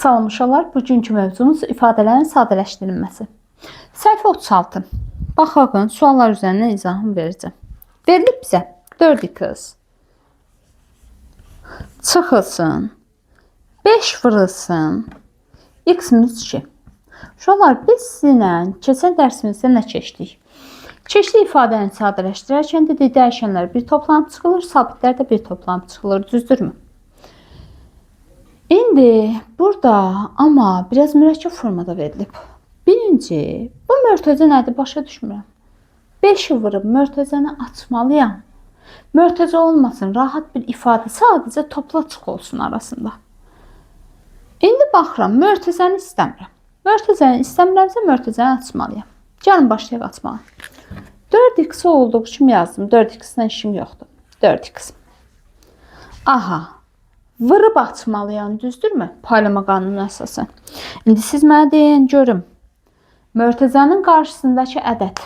Salam uşaqlar, bugünkü mövzumuz ifadələrin sadələşdirilməsi. Səhifə 36. Baxın, suallar üzərindən izahını verəcəm. Verilib bizə 4x çıxılsın, 5 vırılsın, x minus 2. Uşaqlar, biz sizinlə keçən dərsimizdə nə keçdik? Keçdik ifadəni sadələşdirərkən dedik, dəyişənlər bir toplanıb çıxılır, sabitlər də bir toplanıb çıxılır, düzdürmü? İndi burada amma biraz mürəkkəb formada verilib. Birinci, bu mörtəzə nədir? Başa düşmürəm. 5'i vurub mörtəzəni açmalıyam. Mörtəzə olmasın, rahat bir ifadə, sadəcə topla çıx olsun arasında. İndi baxıram, mörtəzəni istəmirəm. Mörtəzəni istəmirəmsə, mörtəzəni açmalıyam. Gəlin başlayaq açmağa. 4x olduğu kimi yazdım. 4x-dən işim yoxdur. 4x. Aha. Vırıb açmalıyam, düzdürmü? Paylama qanunu əsasən. İndi siz mənə deyin, görüm. Mörtəzənin qarşısındakı ədəd.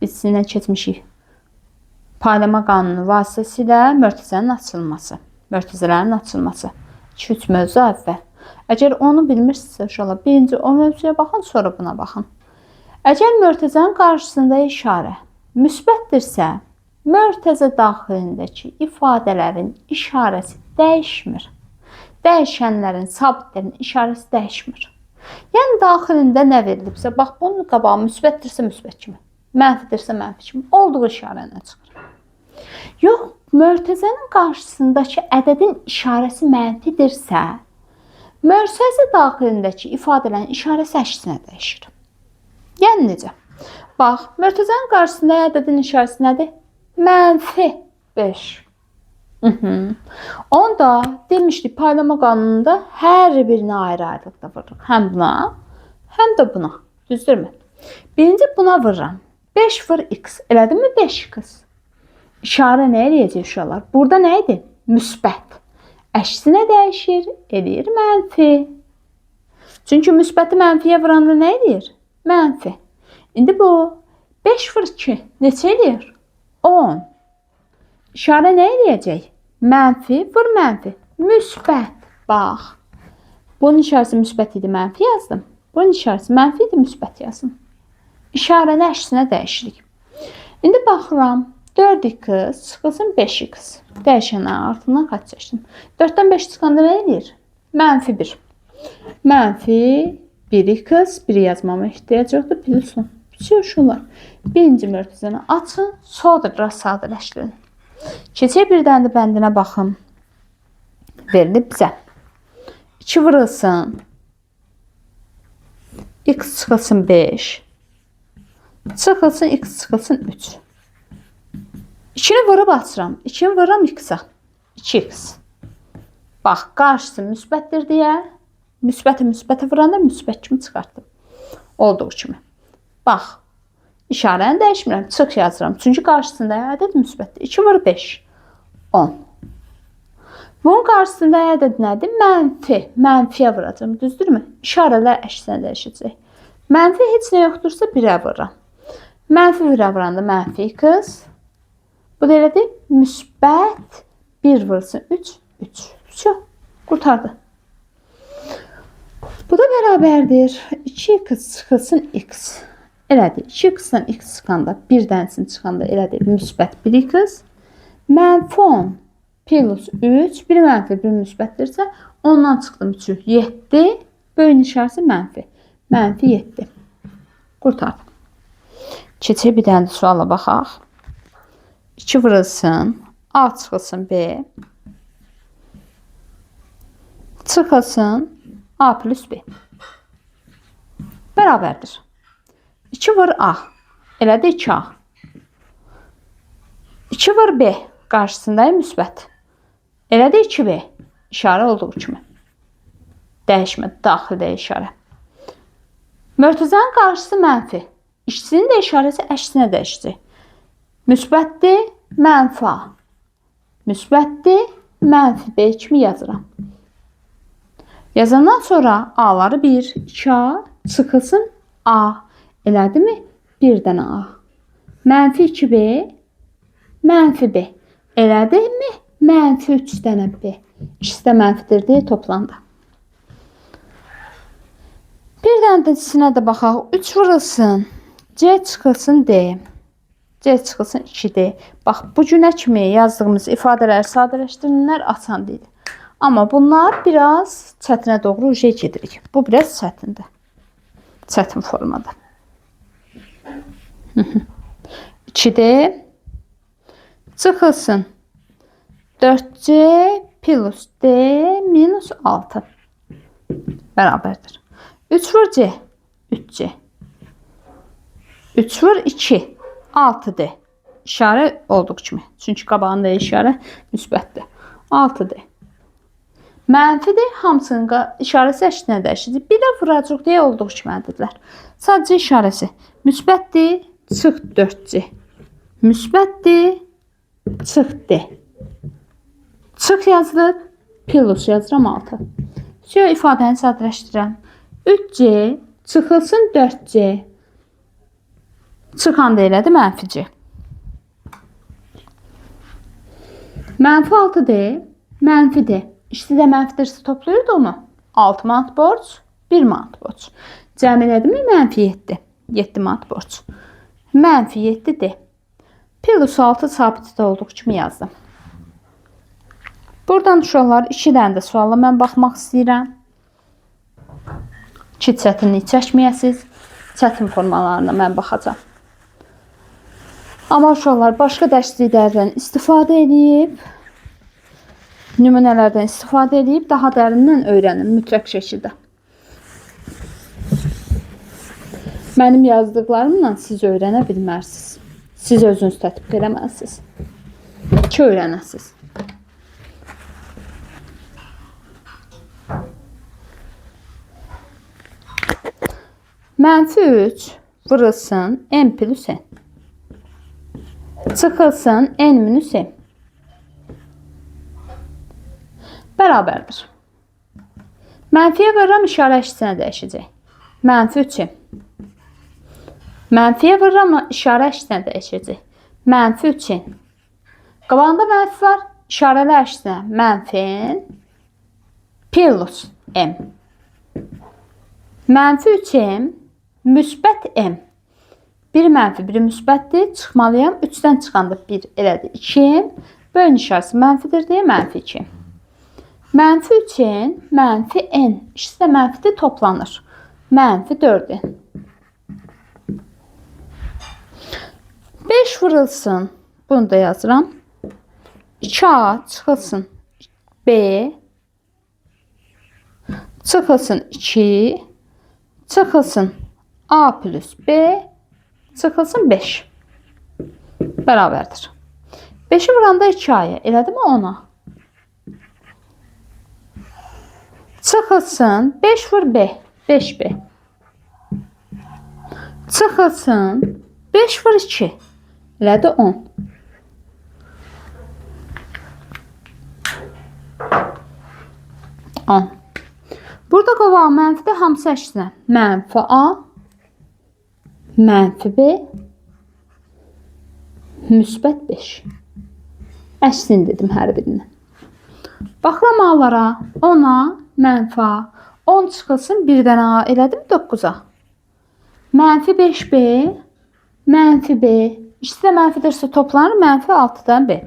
Biz sizinlə keçmişik. Paylama qanunu vasitəsilə mörtəzənin açılması. Mörtəzələrin açılması. 2-3 mövzu əvvəl. Əgər onu bilmirsinizsə, uşaqlar, birinci o mövzuya baxın, sonra buna baxın. Əgər mörtəzənin qarşısında işarə müsbətdirsə, mörtəzə daxilindəki ifadələrin işarəsi dəyişmir. Dəyişənlərin, sabitlərin işarəsi dəyişmir. Yəni, daxilində nə verilibsə, bax, bunun qabağı müsbətdirsə müsbət kimi, mənfidirsə mənfi kimi, olduğu işarənə çıxır. Yox, mörtəzənin qarşısındakı ədədin işarəsi mənfidirsə, mörtəzə daxilindəki ifadələrin işarəsi əksinə dəyişir. Yəni, necə? Bax, mörtəzənin qarşısında ədədin işarəsi nədir? Mənfi 5. Onda demişdik, paylama qanununda hər birini ayrı-ayrılıqda vururuq. Həm buna, həm də buna. Düzdürmü? Birinci buna vururam. 5 vur x. Elədimmi 5x? İşarə nə eləyəcək uşaqlar? Burada nə idi? Müsbət. Əksinə dəyişir, eləyir mənfi. Çünki müsbəti mənfiyə vuranda nə eləyir? Mənfi. İndi bu 5 vur 2 neçə eləyir? 10. İşarə nə eləyəcək? Mənfi vur mənfi. Müsbət. Bax. Bunun işarəsi müsbət idi, mənfi yazdım. Bunun işarəsi mənfi idi, müsbət yazdım. İşarəni əksinə dəyişirik. İndi baxıram. 4x çıxılsın 5x. Dəyişənlərin altından xətt çəkdim. 4-dən 5 çıxanda nə eləyir? Mənfi 1. Mənfi 1x. 1-i yazmama ehtiyac yoxdur. Plus 10. Uşaqlar, birinci mörtəzəni açın, sonra sadələşdirin. Keçək birdən də bəndinə baxın. Verilib bizə. 2 vurulsun. X çıxılsın 5. Çıxılsın x çıxılsın 3. 2-ni vurub açıram. 2-ni vururam x-a. 2x. Bax, qarşısı müsbətdir deyə, müsbəti müsbətə vuranda müsbət kimi çıxartdım. Olduğu kimi. Bax, işarəni dəyişmirəm, çıx yazıram. Çünki qarşısında ədəd müsbətdir. 2 vur 5, 10. Bunun qarşısında ədəd nədir? Mənfi. Mənfiyə vuracam, düzdürmü? İşarələr əksinə dəyişəcək. Mənfi heç nə yoxdursa 1-ə vururam. Mənfi 1-ə vuranda mənfi x. Bu da elədir, müsbət 1 vursun 3, 3. Şu, qurtardı. Bu da bərabərdir. 2x çıxılsın x. Elədir. 2x-dan x çıxanda, 1-dənsin çıxanda elədir. Müsbət 1x. Mənfi 10 plus 3. 1 mənfi 1 müsbətdirsə, ondan çıxdım 3'ü. 7. Böyün işarəsi mənfi. Mənfi 7. Qurtardım. Keçək bir dənə suala baxaq. 2 vurulsun. A çıxılsın B. Çıxılsın A plus B. Bərabərdir. 2 vur A. Elədir 2A. 2 vur B. Qarşısındayım müsbət. Elədir 2B. İşarə olduğu kimi. Dəyişmədi. Daxildə işarə. Mörtəzənin qarşısı mənfi. İşçinin də işarəsi əksinə dəyişəcək. Müsbətdir, mənfi A. Müsbətdir, mənfi B kimi yazıram. Yazandan sonra A'ları 1, 2A çıxılsın A. Elədi mi? 1 dənə A. Mənfi 2B, mənfi B. Elədi mi? Mənfi 3 dənə B. İkisi də mənfidir deyə toplandı. dənə də sinə də baxaq. 3 vurulsun. C çıxılsın D. C çıxılsın 2D. Bax, bu günə kimi yazdığımız ifadələri sadələşdirinlər asan deyil. Amma bunlar biraz çətinə doğru gedirik. Bu biraz çətindir. Çətin formada. 2D çıxılsın 4C plus D minus 6 bərabərdir. 3 vur C 3C. 3 vur 2 6D. İşarə olduğu kimi. Çünki qabağında işarə müsbətdir. 6D. Mənfidir, hamısının işarəsi əksinə dəyişir. Bir də vuracaq deyə olduğu kimi əldirlər. Sadəcə işarəsi müsbətdir, çıx 4C. Müsbətdir, çıx D. Çıx yazılır, plus yazıram 6. Sonra ifadəni sadələşdirəm. 3C çıxılsın 4C. Çıxan da elədi mənfici. Mənfi 6D, mənfi D. İkisi də mənfidirsə toplayırdı onu. 6 manat borc, 1 manat borc. Cəmi elədi mi? Mənfi 7. 7 manat borc. Mənfi 7D. Plus 6 sabitdə olduğu kimi yazdım. Buradan uşaqlar 2 dənə də sualla mən baxmaq istəyirəm. 2 çətinlik çəkməyəsiz. Çətin formalarına mən baxacağım. Amma uşaqlar başqa dərsliklərdən istifadə edib, nümunələrdən istifadə edib daha dərindən öyrənin mütləq şəkildə. Mənim yazdıqlarımla siz öyrənə bilmərsiniz. Siz özünüz tətbiq eləməlisiniz ki, öyrənəsiniz. Mənfi 3 vurulsun n plus n. Çıxılsın n minus n. Bərabərdir. Mənfiyə vururam, işarə əksinə dəyişəcək. Mənfi 3. Mənfiyə vururam, işarə əksinə dəyişəcək. Mənfi 3. Qabağında mənfi var, işarəli əksinə. Mənfi n plus m. Mənfi 3m müsbət m. Biri mənfi, biri müsbətdir. Çıxmalıyam. 3-dən çıxanda 1 elədi. 2m. Bölün işarəsi mənfidir deyə mənfi 2. Mənfi 3n, mənfi n. İkisi də mənfidir, toplanır. Mənfi 4n. 5 vurulsun. Bunu da yazıram. 2a çıxılsın. B. Çıxılsın 2. Çıxılsın a plus b. Çıxılsın 5. Bərabərdir. 5'i vuranda 2a'ya. Elədi mi 10'a? Çıxılsın 5 vur b. 5b. Çıxılsın 5 vur 2. Elədi 10. Burada qabağa mənfidə hamısı əksinə. Mənfi a, mənfi b, müsbət 5. Əksin dedim hər birindən. Baxıram a'lara, 10'a, mənfi a. 10 çıxılsın 1'dən a, elədim 9'a. Mənfi 5b, mənfi b. İkisi də mənfidirsə toplanır, mənfi 6'dan b.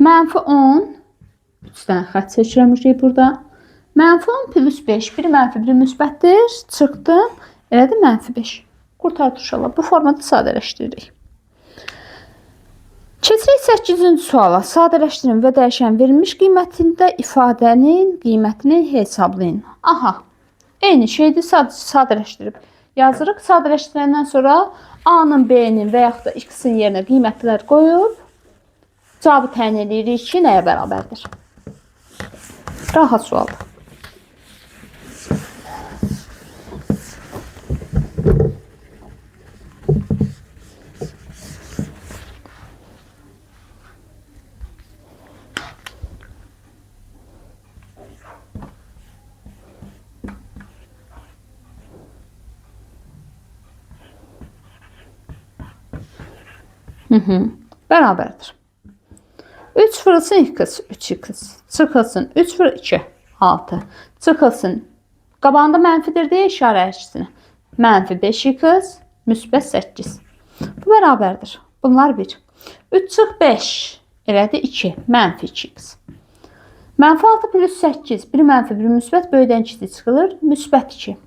Mənfi 10. 3 dənə xətt seçirəm burada. Mənfi 10 plus 5. Biri mənfi, biri müsbətdir. Çıxdım. Elədi mənfi 5. Qurtardı uşaqlar. Bu formada sadələşdiririk. Keçirik 8-ci suala. Sadələşdirin və dəyişən verilmiş qiymətində ifadənin qiymətini hesablayın. Aha. Eyni şeydir. Sadələşdirib yazırıq. Sadələşdirəndən sonra A-nın, B-nin və yaxud da X-in yerinə qiymətlər qoyub cavabı təyin edirik ki, nəyə bərabərdir? Rahat sualdır. Bərabərdir. 3 vurulsun 2x, 3x. Çıxılsın 3 vur 2, 6. Çıxılsın Qabağında mənfidir deyə işarə əksini. -5x, -8. Bu bərabərdir. Bunlar 1. 3 çıx 5 elədi 2, -2x. -6 plus 8, 1 mənfi 1 müsbət böyüdən kiçik çıxılır, -2.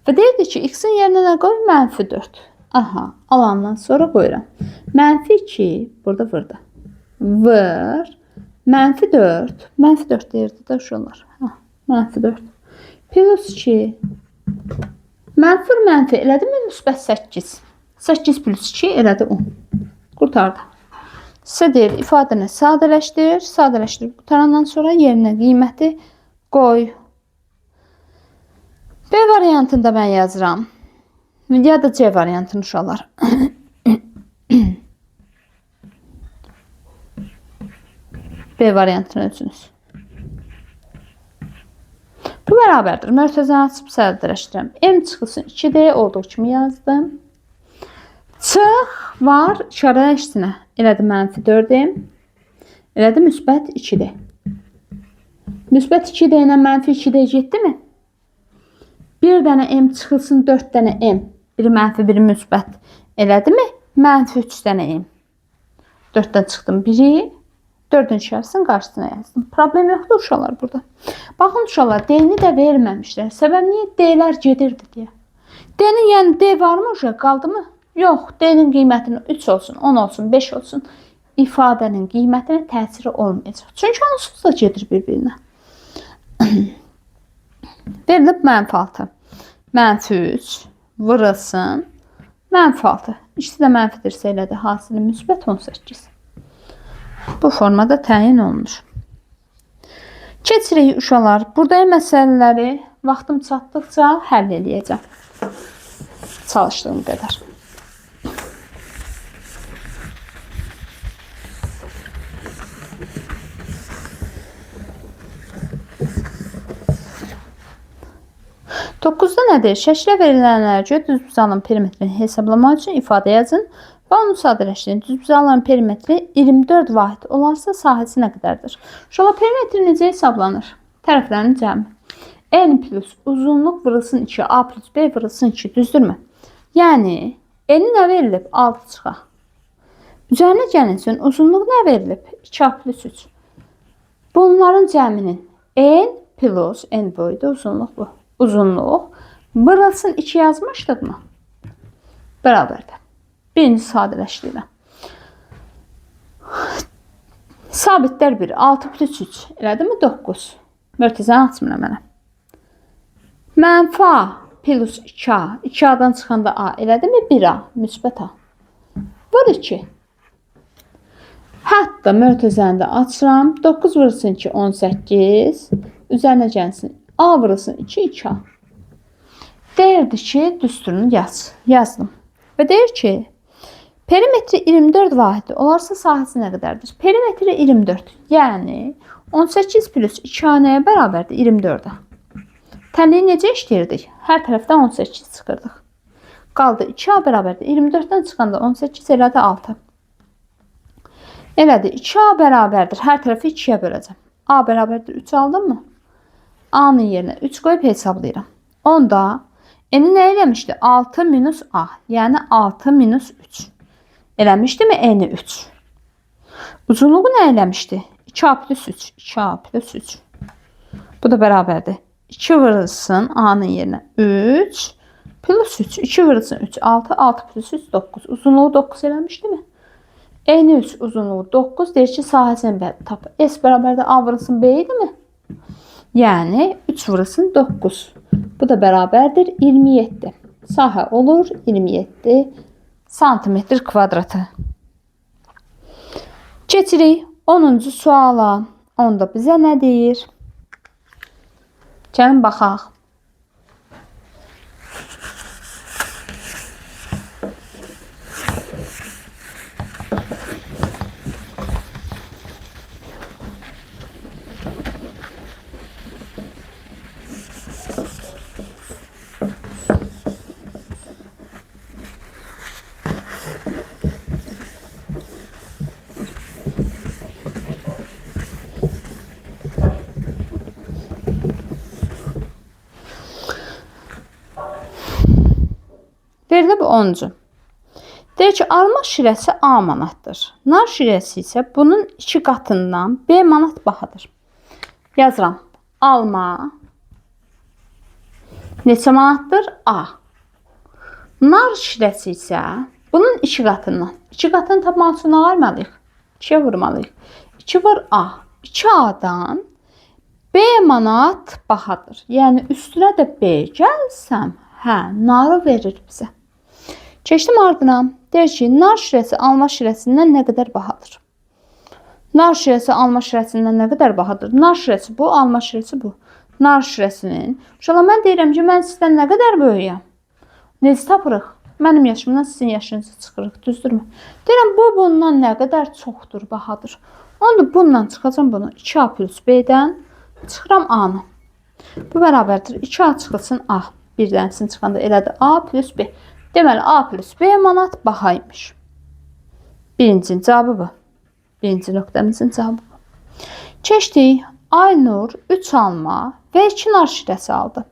Və deyirdi ki, x-in yerinə nə qoy? -4. Aha, alandan sonra qoyuram. -2, burada vurdu. Vır, -4, -4 deyirdi də uşaqlar. -4. Plus 2, mənfi elədi mi? -8. 8 plus 2 elədi 10. Qurtardı. Sizə deyir, ifadəni sadələşdir. Sadələşdirib qutarandan sonra yerinə qiyməti qoy. B variantında mən yazıram. Ya da C variantını uşaqlar. B variantını özünüz. Bu bərabərdir. Mörtəzəni açıb sadələşdirirəm. M çıxılsın 2D olduğu kimi yazdım. Çıx var işarə əksinə. Elədi -4M. Elədi -2D. -2D ilə -2D getdimi? Bir dənə M çıxılsın 4 dənə M. Biri mənfi, biri müsbət. Elədimi? -3 dənə M. 4-dən çıxdım 1-i. 4-ün işarəsinin qarşısına yazdım. Problem yoxdur uşaqlar burada. Baxın uşaqlar, D-ni də verməmişlər. Səbəb niyə? D-lər gedirdi deyə. D-nin yəni D varmı uşaq? Qaldı mı? Yox. D-nin qiymətini 3 olsun, 10 olsun, 5 olsun. İfadənin qiymətinə təsiri olmayacaq. Çünki onsuz da gedir bir-birinə. Verilib -6. -3 vurulsun. -6. İkisi də mənfidirsə elədi. Hasili müsbət 18. Bu formada təyin olunur. Keçirik uşaqlar. Buradakı məsələləri vaxtım çatdıqca həll edəcəm. Çalışdığım qədər. Doqquzda nədir? Şəklə verilənlərə görə düzbucağın perimetrini hesablamaq üçün ifadə yazın və onu sadələşdirin. Düzbucağın perimetri 24 vahid olarsa sahəsi nə qədərdir? Uşaqlar, perimetri necə hesablanır? Tərəflərin cəmi. N plus uzunluq vurulsun 2, A plus B vurulsun 2, düzdürmü? Yəni, N nə verilib? 6 çıxa. Üzərinə gəlinsin, uzunluq nə verilib? 2A plus 3. Bunların cəminin N plus N boyda uzunluq bu. Uzunluq vurulsun 2 yazmışdıq mı? Bərabərdir. Birinci sadələşdirirəm. Sabitlər 1. 6 plus 3. Elədimi? 9. Mörtəzəni açmıram mənə. -A plus 2A. 2A'dan çıxanda A. Elədimi? 1A. Müsbət A. Vur 2. Hətta mörtəzəni də açıram. 9 vurulsun 2. 18. Üzərinə gəlsin. A vurulsun 2. 2A. Deyirdi ki, düsturunu yaz. Yazdım. Və deyir ki, perimetri 24 vahidi olarsa sahəsi nə qədərdir? Perimetri 24. Yəni 18 plus 2A nəyə bərabərdir? 24-ə. Tənliyi necə işləyirdik? Hər tərəfdən 18 çıxırdıq. Qaldı 2A bərabərdir. 24-dən çıxanda 18 elədi 6. Elədi 2A bərabərdir. Hər tərəfi 2-yə böləcəm. A bərabərdir 3 aldım mı? A-nın yerinə 3 qoyub hesablayıram. Onda N-i nə eləmişdi? 6 minus A. Yəni 6 minus 3. Eləmişdi mi N-i 3? Uzunluğu nə eləmişdi? 2A plus 3. 2A plus 3. Bu da bərabərdir. 2 vurulsun A-nın yerinə 3 plus 3. 2 vurulsun 3. 6. 6 plus 3 9. Uzunluğu 9 eləmişdi mi? N-i 3 uzunluğu 9. Deyir ki, sahəsini tap. S bərabərdə A vurulsun B idi mi? Yəni 3 vurulsun 9. Bu da bərabərdir 27. Sahə olur 27 santimetr kvadratı. Keçirik 10-cu suala. Onda bizə nə deyir? Gəlin baxaq. Verilib 10-cu. Deyir ki, alma şirəsi A manatdır. Nar şirəsi isə bunun 2 qatından B manat bahadır. Yazıram. Alma neçə manatdır? A. Nar şirəsi isə bunun 2 qatından. 2 qatını tapmaq üçün nə verməliyik? 2-yə vurmalıyıq. 2 vur A. 2A'dan B manat bahadır. Yəni üstünə də B gəlsəm, narı verir bizə. Keçdim ardına. Deyir ki, nar şirəsi alma şirəsindən nə qədər bahadır? Nar şirəsi alma şirəsindən nə qədər bahadır? Nar şirəsi bu, alma şirəsi bu. Nar şirəsinin. Uşaqlar, mən deyirəm ki, mən sizdən nə qədər böyüyəm? Necə tapırıq? Mənim yaşımdan sizin yaşınızı çıxırıq, düzdürmü? Deyirəm, bu bundan nə qədər çoxdur, bahadır. Onda bundan çıxacam bunu. 2A plus B'dən çıxıram A-nı. Bu bərabərdir. 2A çıxılsın A. Birlənsin çıxanda elədir A plus B. Deməli, A plus B manat bahaymış. Birincinin cavabı bu. Birinci nöqtəmizin cavabı bu. Keçdik. Aynur 3 alma və 2 nar şirəsi aldı.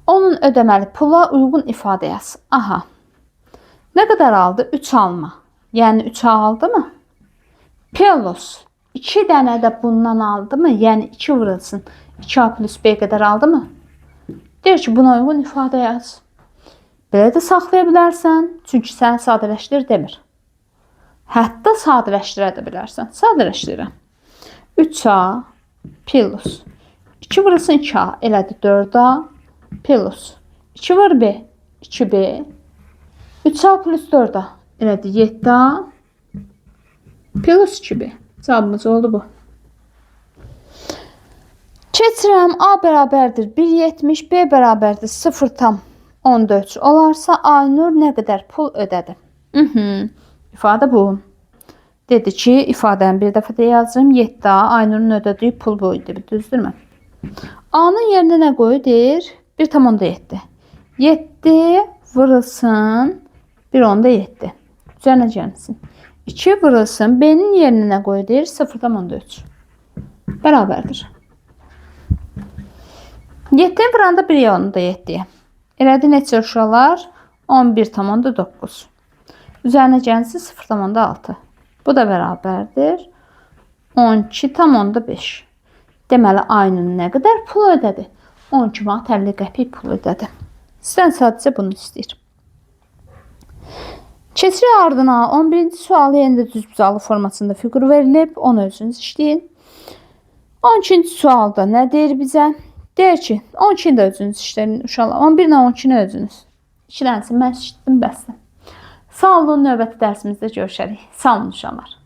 Onun ödəməli pula uyğun ifadə yaz. Aha. Nə qədər aldı? 3 alma. Yəni 3A aldı mı? Plus 2 dənə də bundan aldı mı? Yəni 2 vurulsun. 2A plus B qədər aldı mı? Deyir ki, buna uyğun ifadə yaz. Belə də saxlaya bilərsən. Çünki sən sadələşdir demir. Hətta sadələşdirə də bilərsən. Sadələşdirirəm. 3A plus 2 vurulsun 2A elədi 4A plus 2 vur B 2B 3A plus 4A elədi 7A plus 2B. Cavabımız oldu bu. Keçirəm. A bərabərdir 1,70, B bərabərdir 0,14 olarsa Aynur nə qədər pul ödədi? İfadə bu. Dedi ki, ifadəni bir dəfə də yazım. 7A Aynurun ödədiyi pul bu idi. Düzdürmü? A'nın yerinə nə qoyu? Deyir 1,7. 7 vurulsun 1,7. Üzərinə gəlsin. 2 vurulsun. B'nin yerinə nə qoyu? Deyir 0,14. Bərabərdir. 7 vuranda 1'ye onu da 7'ye. Elədi neçə uşaqlar? 11,9. Üzərinə gəlsin 0,6. Bu da bərabərdir 12,5. Deməli, Aynur nə qədər pul ödədi? 12 manat 50 qəpik pul ödədi. Sizdən sadəcə bunu istəyir. Keçirik ardına 11-ci sualı yenə də düzbucaqlı formasında fiqur verilib. Onu özünüz işləyin. 12-ci sualda nə deyir bizə? Deyir ki, 12-ni də özünüz işləyin uşaqlar. 11 ilə 12-ni özünüz. İşlənsin, mən işlədim bəsdir. Sağ olun, növbəti dərsimizdə görüşərik. Sağ olun uşaqlar.